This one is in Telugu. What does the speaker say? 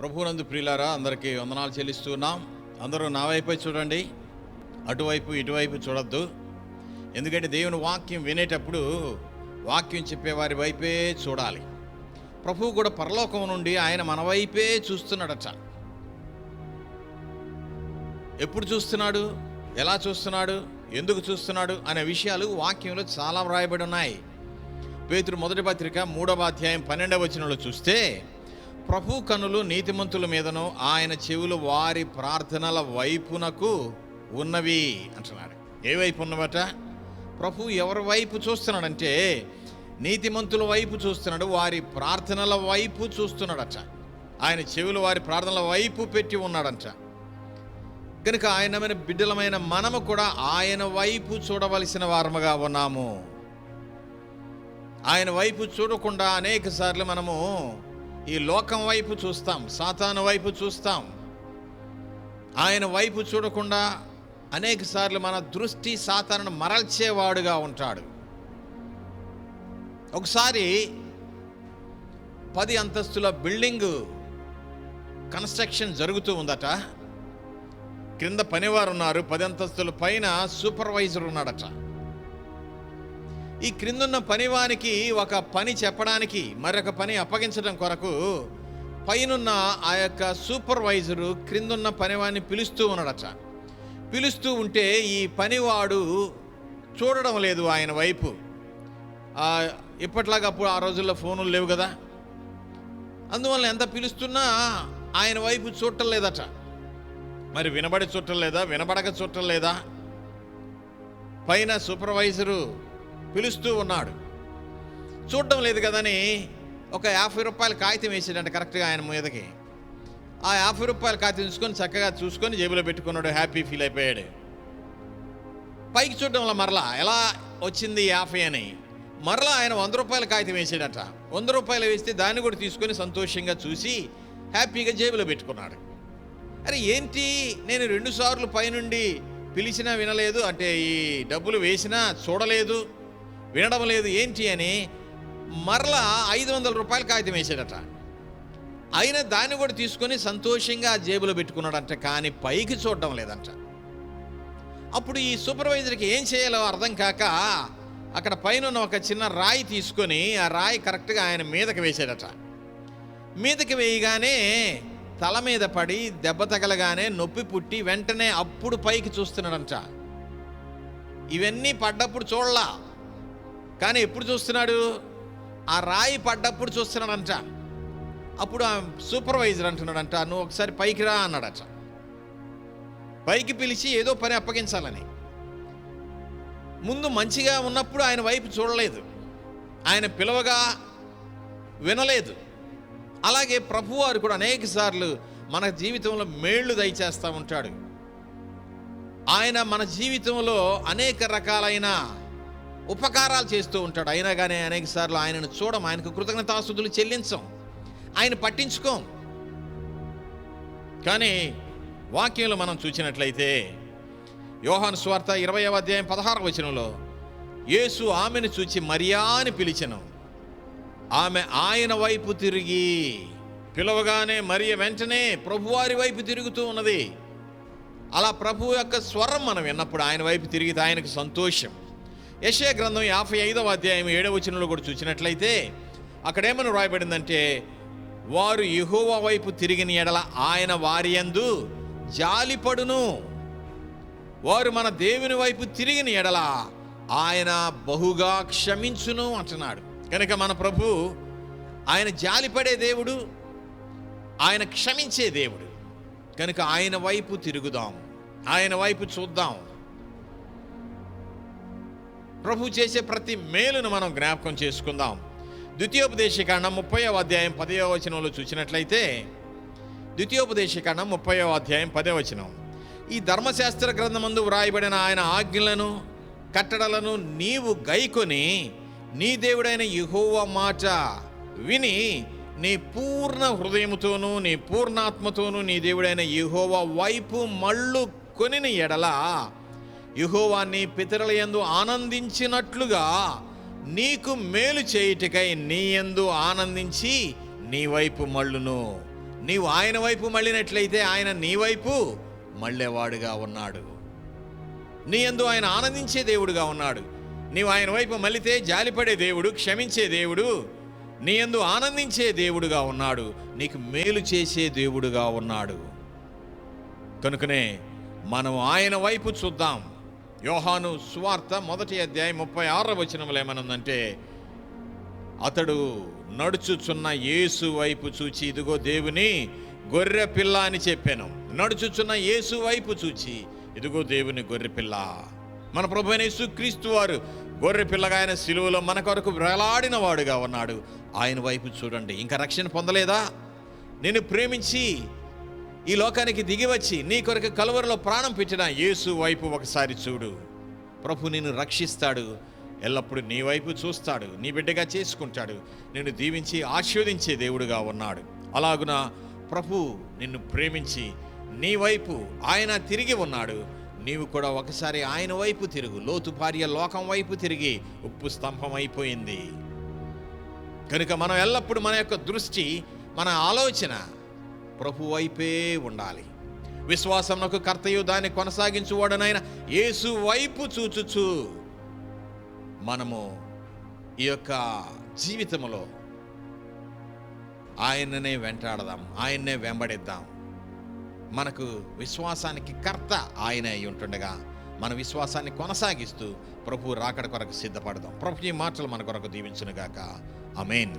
ప్రభువునందు ప్రియులారా, అందరికీ వందనాలు చెల్లిస్తున్నాం. అందరూ నా వైపే చూడండి, అటువైపు ఇటువైపు చూడొద్దు. ఎందుకంటే దేవుని వాక్యం వినేటప్పుడు వాక్యం చెప్పేవారి వైపే చూడాలి. ప్రభువు కూడా పరలోకం నుండి ఆయన మన వైపే చూస్తున్నాడట. ఎప్పుడు చూస్తున్నాడు, ఎలా చూస్తున్నాడు, ఎందుకు చూస్తున్నాడు అనే విషయాలు వాక్యంలో చాలా వ్రాయబడి ఉన్నాయి. పేతురు మొదటి పత్రిక 3వ అధ్యాయం 12వ వచనంలో చూస్తే, ప్రభు కన్నులు నీతిమంతుల మీదను ఆయన చెవులు వారి ప్రార్థనల వైపునకు ఉన్నవి అంటున్నాడు. ఏ వైపు ఉన్నవట? ప్రభు ఎవరి వైపు చూస్తున్నాడంటే నీతిమంతుల వైపు చూస్తున్నాడు, వారి ప్రార్థనల వైపు చూస్తున్నాడట. ఆయన చెవులు వారి ప్రార్థనల వైపు పెట్టి ఉన్నాడంట. కనుక ఆయన బిడ్డలమైన మనము కూడా ఆయన వైపు చూడవలసిన వారముగా ఉన్నాము. ఆయన వైపు చూడకుండా అనేక సార్లు మనము ఈ లోకం వైపు చూస్తాం, సాతాను వైపు చూస్తాం. ఆయన వైపు చూడకుండా అనేక సార్లు మన దృష్టి సాతానును మరల్చేవాడుగా ఉంటాడు. ఒకసారి 10 అంతస్తుల బిల్డింగ్ కన్స్ట్రక్షన్ జరుగుతూ ఉందట. క్రింద పనివారు ఉన్నారు, 10 అంతస్తుల పైన సూపర్వైజర్ ఉన్నాడట. ఈ క్రిందున్న పనివానికి ఒక పని చెప్పడానికి, మరొక పని అప్పగించడం కొరకు పైనున్న ఆ యొక్క సూపర్వైజరు క్రిందున్న పనివాడిని పిలుస్తూ ఉన్నాడట. పిలుస్తూ ఉంటే ఈ పనివాడు చూడడం లేదు ఆయన వైపు. ఇప్పట్లాగా అప్పుడు ఆ రోజుల్లో ఫోనులు లేవు కదా, అందువల్ల ఎంత పిలుస్తున్నా ఆయన వైపు చూడటం లేదట. మరి వినబడి చూడటం లేదా, వినబడక చూడటం లేదా? పైన సూపర్వైజరు పిలుస్తూ ఉన్నాడు, చూడడం లేదు కదని ఒక 50 రూపాయల కాగితం వేసాడంట కరెక్ట్గా ఆయన మీదకి. ఆ 50 రూపాయల కాగితం తీసుకొని చక్కగా చూసుకొని జేబులో పెట్టుకున్నాడు, హ్యాపీ ఫీల్ అయిపోయాడు. పైకి చూడడం వల్ల మరలా ఎలా వచ్చింది 50 అని మరలా ఆయన 100 రూపాయల కాగితం వేసాడట. 100 రూపాయలు వేస్తే దాన్ని కూడా తీసుకొని సంతోషంగా చూసి హ్యాపీగా జేబులో పెట్టుకున్నాడు. అరే ఏంటి, నేను 2 సార్లు పైనుండి పిలిచినా వినలేదు, అంటే ఈ డబ్బులు వేసినా చూడలేదు, వినడం లేదు ఏంటి అని మరలా 500 రూపాయల కాగితం వేసాడట. అయినా దాన్ని కూడా తీసుకొని సంతోషంగా జేబులో పెట్టుకున్నాడంట, కానీ పైకి చూడడం లేదంట. అప్పుడు ఈ సూపర్వైజర్కి ఏం చేయాలో అర్థం కాక అక్కడ పైన ఒక చిన్న రాయి తీసుకొని ఆ రాయి కరెక్ట్గా ఆయన మీదకి వేసాడట. మీదకి వేయగానే తల మీద పడి దెబ్బ తగలగానే నొప్పి పుట్టి వెంటనే అప్పుడు పైకి చూస్తున్నాడంట. ఇవన్నీ పడ్డప్పుడు చూడలా, కానీ ఎప్పుడు చూస్తున్నాడు? ఆ రాయి పడ్డప్పుడు చూస్తున్నాడంట. అప్పుడు ఆ సూపర్వైజర్ అంటున్నాడంట, నువ్వు ఒకసారి పైకి రా అన్నాడట. పైకి పిలిచి ఏదో పని అప్పగించాలని. ముందు మంచిగా ఉన్నప్పుడు ఆయన వైపు చూడలేదు, ఆయన పిలవగా వినలేదు. అలాగే ప్రభువారు కూడా అనేక సార్లు మన జీవితంలో మేళ్లు దయచేస్తూ ఉంటాడు. ఆయన మన జీవితంలో అనేక రకాలైన ఉపకారాలు చేస్తూ ఉంటాడు. అయినా కానీ అనేక సార్లు ఆయనను చూడం, ఆయనకు కృతజ్ఞతాస్తుతులు చెల్లించం, ఆయన పట్టించుకోం. కానీ వాక్యంలో మనం చూసినట్లయితే యోహాను సువార్త 20వ అధ్యాయం 16వ వచనంలో యేసు ఆమెను చూచి మరియా అని పిలిచెను. ఆమె ఆయన వైపు తిరిగి పిలవగానే మరియ వెంటనే ప్రభువారి వైపు తిరుగుతూ ఉన్నది. అలా ప్రభు యొక్క స్వరం మనం విన్నప్పుడు ఆయన వైపు తిరిగితే ఆయనకు సంతోషం. యెషయా గ్రంథం 55వ అధ్యాయం 7వ వచనంలో కూడా చూసినట్లయితే అక్కడేమని రాయబడిందంటే, వారు యెహోవా వైపు తిరిగిన ఎడల ఆయన వారి యందు జాలిపడును, వారు మన దేవుని వైపు తిరిగిన ఎడల ఆయన బహుగా క్షమించును అంటున్నాడు. కనుక మన ప్రభు ఆయన జాలిపడే దేవుడు, ఆయన క్షమించే దేవుడు. కనుక ఆయన వైపు తిరుగుదాం, ఆయన వైపు చూద్దాం. ప్రభు చేసే ప్రతి మేలును మనం జ్ఞాపకం చేసుకుందాం. ద్వితీయోపదేశకాండం 30వ అధ్యాయం 10వ వచనంలో చూసినట్లయితే, ద్వితీయోపదేశకాండం 30వ అధ్యాయం 10వ వచనం, ఈ ధర్మశాస్త్ర గ్రంథమందు వ్రాయబడిన ఆయన ఆజ్ఞలను కట్టడలను నీవు గైకొని నీ దేవుడైన యెహోవా మాట విని నీ పూర్ణ హృదయముతోనూ నీ పూర్ణాత్మతోనూ నీ దేవుడైన యెహోవా వైపు మళ్ళు కొనిన ఎడల యెహోవా నీ పితరుల యందు ఆనందించినట్లుగా నీకు మేలు చేయుటకై నీ యందు ఆనందించి నీ వైపు మళ్ళును, నీవు ఆయన వైపు మళ్ళినట్లయితే ఆయన నీ వైపు మళ్ళేవాడుగా ఉన్నాడు. నీ యందు ఆయన ఆనందించే దేవుడుగా ఉన్నాడు. నీవు ఆయన వైపు మళ్ళితే జాలిపడే దేవుడు, క్షమించే దేవుడు, నీ యందు ఆనందించే దేవుడుగా ఉన్నాడు. నీకు మేలు చేసే దేవుడుగా ఉన్నాడు. కనుకనే మనం ఆయన వైపు చూద్దాం. యోహాను సువార్త 1వ అధ్యాయం 36వ వచనంలో ఏమనుందంటే, అతడు నడుచుచున్న యేసు వైపు చూచి ఇదిగో దేవుని గొర్రె పిల్ల అని చెప్పాను. నడుచుచున్న యేసు వైపు చూచి ఇదిగో దేవుని గొర్రె పిల్ల. మన ప్రభువైన యేసుక్రీస్తు వారు గొర్రె పిల్లగా ఆయన సిలువలో మన కొరకు వేలాడిన వాడుగా ఉన్నాడు. ఆయన వైపు చూడండి. ఇంకా రక్షణ పొందలేదా? నిన్ను ప్రేమించి ఈ లోకానికి దిగివచ్చి నీ కొరకు కలువరిలో ప్రాణం పెట్టిన యేసు వైపు ఒకసారి చూడు. ప్రభు నిన్ను రక్షిస్తాడు. ఎల్లప్పుడూ నీ వైపు చూస్తాడు. నీ బిడ్డగా చేసుకుంటాడు. నిన్ను దీవించి ఆశీర్వదించే దేవుడుగా ఉన్నాడు. అలాగున ప్రభు నిన్ను ప్రేమించి నీ వైపు ఆయన తిరిగి ఉన్నాడు. నీవు కూడా ఒకసారి ఆయన వైపు తిరుగు. లోతు భార్య లోకం వైపు తిరిగి ఉప్పు స్తంభం అయిపోయింది. కనుక మనం ఎల్లప్పుడూ మన యొక్క దృష్టి, మన ఆలోచన ప్రభు వైపే ఉండాలి. విశ్వాసమునకు కర్తయు దాన్ని కొనసాగించువాడనైన యేసు వైపు చూచుచు మనము ఈ యొక్క జీవితంలో ఆయననే వెంటాడదాం, ఆయన్నే వెంబడిద్దాం. మనకు విశ్వాసానికి కర్త ఆయన అయి ఉంటుండగా మన విశ్వాసాన్ని కొనసాగిస్తూ ప్రభు రాకడ కొరకు సిద్ధపడదాం. ప్రభు ఈ మాటలు మన కొరకు దీవించునుగాక. ఆమేన్.